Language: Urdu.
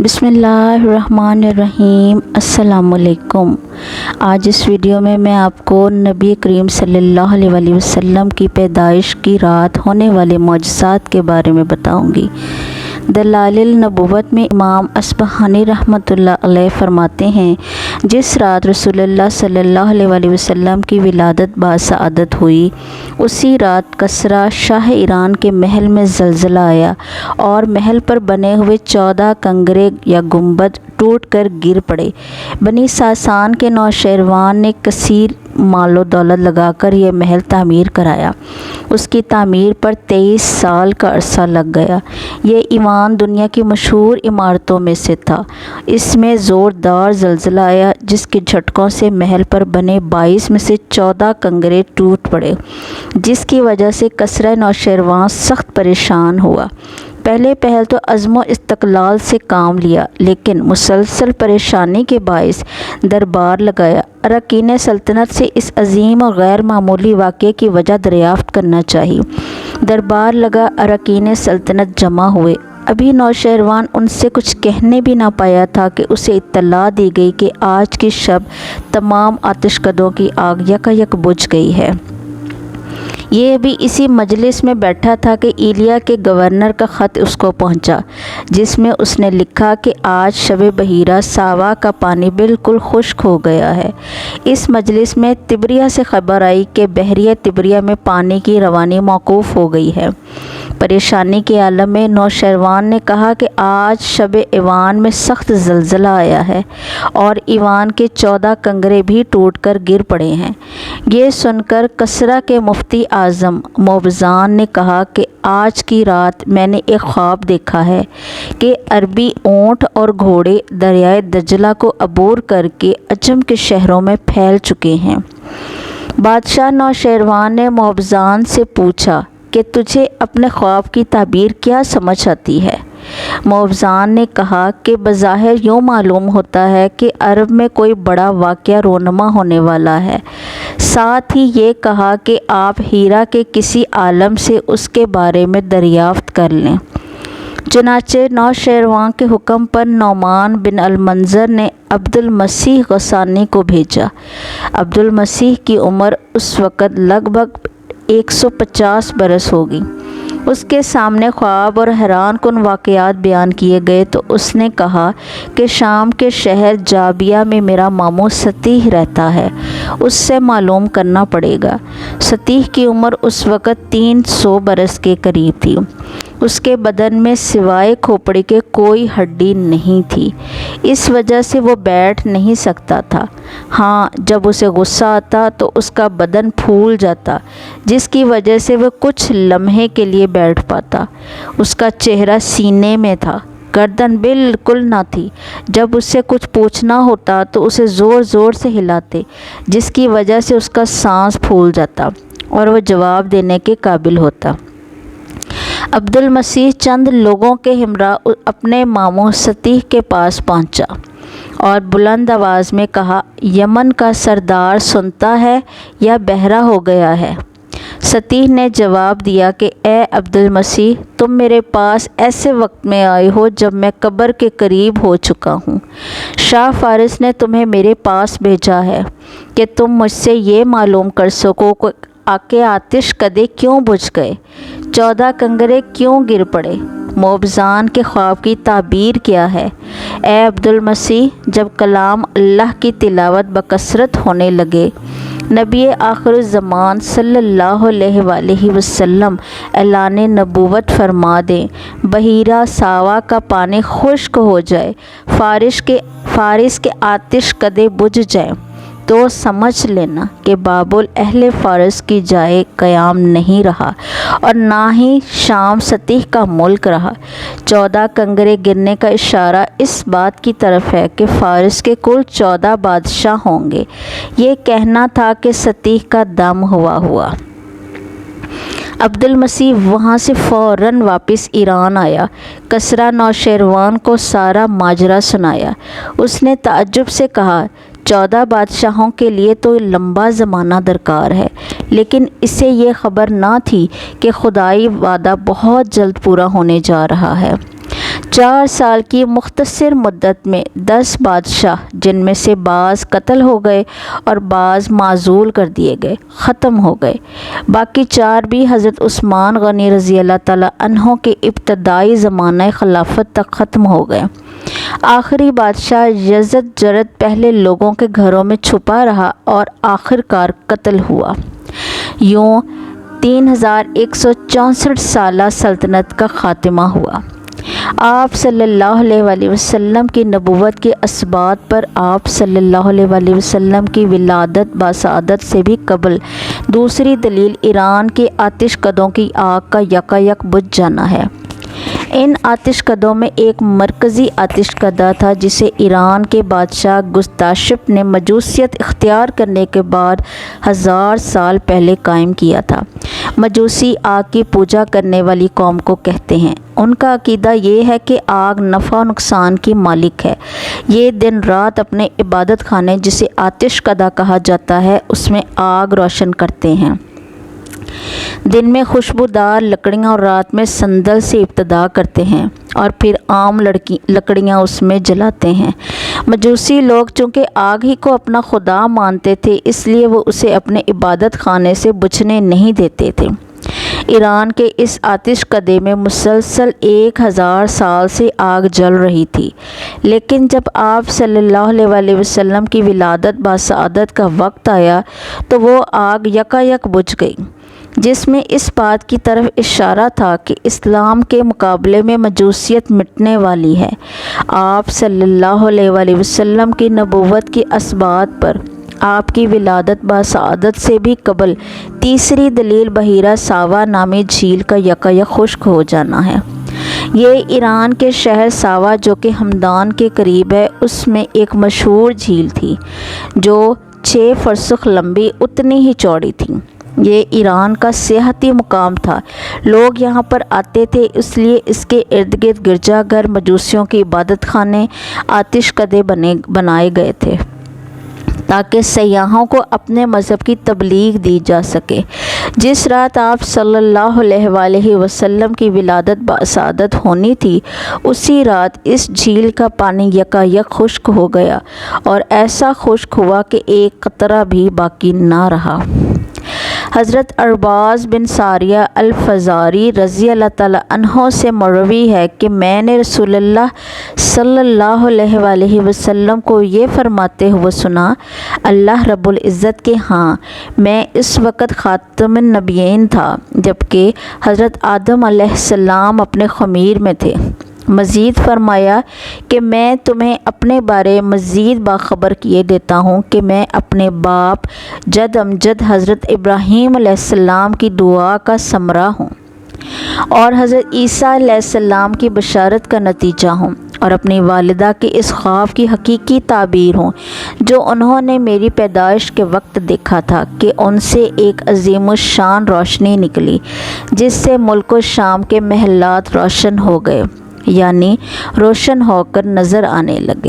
بسم اللہ الرحمن الرحیم۔ السلام علیکم۔ آج اس ویڈیو میں آپ کو نبی کریم صلی اللہ علیہ وسلم کی پیدائش کی رات ہونے والے معجزات کے بارے میں بتاؤں گی۔ دلائل النبوت میں امام اصبہانی رحمۃ اللہ علیہ فرماتے ہیں، جس رات رسول اللہ صلی اللہ علیہ وسلم کی ولادت باسعادت ہوئی، اسی رات کسریٰ شاہ ایران کے محل میں زلزلہ آیا اور محل پر بنے ہوئے 14 کنگرے یا گنبد ٹوٹ کر گر پڑے۔ بنی ساسان کے نوشیروان نے کثیر مال و دولت لگا کر یہ محل تعمیر کرایا۔ اس کی تعمیر پر 23 سال کا عرصہ لگ گیا۔ یہ ایوان دنیا کی مشہور عمارتوں میں سے تھا۔ اس میں زوردار زلزلہ آیا، جس کے جھٹکوں سے محل پر بنے 22 میں سے 14 کنگرے ٹوٹ پڑے، جس کی وجہ سے کسریٰ نوشیروان سخت پریشان ہوا۔ پہلے پہل تو عزم و استقلال سے کام لیا، لیکن مسلسل پریشانی کے باعث دربار لگایا۔ اراکین سلطنت سے اس عظیم اور غیر معمولی واقعے کی وجہ دریافت کرنا چاہیے۔ دربار لگا، اراکین سلطنت جمع ہوئے۔ ابھی نوشیروان ان سے کچھ کہنے بھی نہ پایا تھا کہ اسے اطلاع دی گئی کہ آج کی شب تمام آتش کدوں کی آگ یکایک بجھ گئی ہے۔ یہ بھی اسی مجلس میں بیٹھا تھا کہ ایلیا کے گورنر کا خط اس کو پہنچا، جس میں اس نے لکھا کہ آج شب بحیرہ ساوا کا پانی بالکل خشک ہو گیا ہے۔ اس مجلس میں تبریہ سے خبر آئی کہ بحیرہ تبریہ میں پانی کی روانی موقوف ہو گئی ہے۔ پریشانی کے عالم میں نوشیروان نے کہا کہ آج شب ایوان میں سخت زلزلہ آیا ہے اور ایوان کے 14 کنگرے بھی ٹوٹ کر گر پڑے ہیں۔ یہ سن کر کسریٰ کے مفتی اعظم موبزان نے کہا کہ آج کی رات میں نے ایک خواب دیکھا ہے کہ عربی اونٹ اور گھوڑے دریائے دجلہ کو عبور کر کے عجم کے شہروں میں پھیل چکے ہیں۔ بادشاہ نوشیروان نے موبزان سے پوچھا کہ تجھے اپنے خواب کی تعبیر کیا سمجھ آتی ہے؟ موبزان نے کہا کہ بظاہر یوں معلوم ہوتا ہے کہ عرب میں کوئی بڑا واقعہ رونما ہونے والا ہے۔ ساتھ ہی یہ کہا کہ آپ ہیرا کے کسی عالم سے اس کے بارے میں دریافت کر لیں۔ چنانچہ نوشیروان کے حکم پر نعمان بن المنذر نے عبد المسیح غسانی کو بھیجا۔ عبد المسیح کی عمر اس وقت لگ بھگ 150 برس ہوگی۔ اس کے سامنے خواب اور حیران کن واقعات بیان کیے گئے تو اس نے کہا کہ شام کے شہر جابیہ میں میرا ماموں ستیح رہتا ہے، اس سے معلوم کرنا پڑے گا۔ ستیح کی عمر اس وقت 300 برس کے قریب تھی۔ اس کے بدن میں سوائے کھوپڑی کے کوئی ہڈی نہیں تھی، اس وجہ سے وہ بیٹھ نہیں سکتا تھا۔ ہاں، جب اسے غصہ آتا تو اس کا بدن پھول جاتا، جس کی وجہ سے وہ کچھ لمحے کے لیے بیٹھ پاتا۔ اس کا چہرہ سینے میں تھا، گردن بالکل نہ تھی۔ جب اس سے کچھ پوچھنا ہوتا تو اسے زور زور سے ہلاتے، جس کی وجہ سے اس کا سانس پھول جاتا اور وہ جواب دینے کے قابل ہوتا۔ عبد المسیح چند لوگوں کے ہمراہ اپنے ماموں ستیح کے پاس پہنچا اور بلند آواز میں کہا، یمن کا سردار سنتا ہے یا بہرا ہو گیا ہے؟ ستیح نے جواب دیا کہ اے عبد المسیح، تم میرے پاس ایسے وقت میں آئے ہو جب میں قبر کے قریب ہو چکا ہوں۔ شاہ فارس نے تمہیں میرے پاس بھیجا ہے کہ تم مجھ سے یہ معلوم کر سکو کہ آتش کدے کیوں بجھ گئے، 14 کنگرے کیوں گر پڑے، موبزان کے خواب کی تعبیر کیا ہے۔ اے عبد المسیح، جب کلام اللہ کی تلاوت بکثرت ہونے لگے، نبی آخر الزمان صلی اللہ علیہ وآلہ وسلم اعلان نبوت فرما دیں، بحیرہ ساوا کا پانی خشک ہو جائے، فارس کے آتش کدے بجھ جائیں، تو سمجھ لینا کہ بابل اہل فارس کی جائے قیام نہیں رہا اور نہ ہی شام ستیح کا ملک رہا۔ 14 کنگرے گرنے کا اشارہ اس بات کی طرف ہے کہ فارس کے کل 14 بادشاہ ہوں گے۔ یہ کہنا تھا کہ ستیح کا دم ہوا۔ عبد المسیح وہاں سے فوراً واپس ایران آیا، کسریٰ نوشیروان کو سارا ماجرا سنایا۔ اس نے تعجب سے کہا، 14 بادشاہوں کے لیے تو لمبا زمانہ درکار ہے، لیکن اسے یہ خبر نہ تھی کہ خدائی وعدہ بہت جلد پورا ہونے جا رہا ہے۔ 4 سال کی مختصر مدت میں 10 بادشاہ، جن میں سے بعض قتل ہو گئے اور بعض معزول کر دیے گئے، ختم ہو گئے۔ باقی 4 بھی حضرت عثمان غنی رضی اللہ تعالیٰ عنہ کے ابتدائی زمانہ خلافت تک ختم ہو گئے۔ آخری بادشاہ یزدجرد پہلے لوگوں کے گھروں میں چھپا رہا اور آخر کار قتل ہوا۔ یوں 3164 سالہ سلطنت کا خاتمہ ہوا۔ آپ صلی اللہ علیہ وسلم کی نبوت کے اسبات پر آپ صلی اللہ علیہ وسلم کی ولادت بسعادت سے بھی قبل دوسری دلیل ایران کے آتش کدوں کی آگ کا یکایک بجھ جانا ہے۔ ان آتش کدوں میں ایک مرکزی آتش کدہ تھا جسے ایران کے بادشاہ گستاشپ نے مجوسیت اختیار کرنے کے بعد 1000 سال پہلے قائم کیا تھا۔ مجوسی آگ کی پوجا کرنے والی قوم کو کہتے ہیں۔ ان کا عقیدہ یہ ہے کہ آگ نفع و نقصان کی مالک ہے۔ یہ دن رات اپنے عبادت خانے جسے آتش کدہ کہا جاتا ہے اس میں آگ روشن کرتے ہیں۔ دن میں خوشبودار لکڑیاں اور رات میں سندل سے ابتدا کرتے ہیں اور پھر عام لکڑیاں اس میں جلاتے ہیں۔ مجوسی لوگ چونکہ آگ ہی کو اپنا خدا مانتے تھے اس لیے وہ اسے اپنے عبادت خانے سے بجھنے نہیں دیتے تھے۔ ایران کے اس آتش کدے میں مسلسل 1000 سال سے آگ جل رہی تھی، لیکن جب آپ صلی اللہ علیہ وسلم کی ولادت بسعادت کا وقت آیا تو وہ آگ یکایک بجھ گئی، جس میں اس بات کی طرف اشارہ تھا کہ اسلام کے مقابلے میں مجوسیت مٹنے والی ہے۔ آپ صلی اللہ علیہ وسلم کی نبوت کے اسبات پر آپ کی ولادت بسعادت سے بھی قبل تیسری دلیل بحیرہ ساوا نامی جھیل کا یکایک خشک ہو جانا ہے۔ یہ ایران کے شہر ساوا جو کہ ہمدان کے قریب ہے اس میں ایک مشہور جھیل تھی جو 6 فرسخ لمبی اتنی ہی چوڑی تھی۔ یہ ایران کا سیاحتی مقام تھا، لوگ یہاں پر آتے تھے، اس لیے اس کے ارد گرد گرجا گھر، مجوسیوں کے عبادت خانے، آتش کدے بنائے گئے تھے تاکہ سیاحوں کو اپنے مذہب کی تبلیغ دی جا سکے۔ جس رات آپ صلی اللہ علیہ وسلم کی ولادت بسعادت ہونی تھی اسی رات اس جھیل کا پانی یکایک خشک ہو گیا اور ایسا خشک ہوا کہ ایک قطرہ بھی باقی نہ رہا۔ حضرت ارباز بن ساریہ الفزاری رضی اللہ تعالیٰ عنہ سے مروی ہے کہ میں نے رسول اللہ صلی اللہ علیہ وسلم کو یہ فرماتے ہوئے سنا، اللہ رب العزت کے ہاں میں اس وقت خاتم النبیین تھا جبکہ حضرت آدم علیہ السلام اپنے خمیر میں تھے۔ مزید فرمایا کہ میں تمہیں اپنے بارے مزید باخبر کیے دیتا ہوں کہ میں اپنے باپ جد امجد حضرت ابراہیم علیہ السلام کی دعا کا ثمرہ ہوں اور حضرت عیسیٰ علیہ السلام کی بشارت کا نتیجہ ہوں اور اپنی والدہ کے اس خواب کی حقیقی تعبیر ہوں جو انہوں نے میری پیدائش کے وقت دیکھا تھا کہ ان سے ایک عظیم الشان روشنی نکلی جس سے ملک و شام کے محلات روشن ہو گئے، یعنی روشن ہو کر نظر آنے لگے۔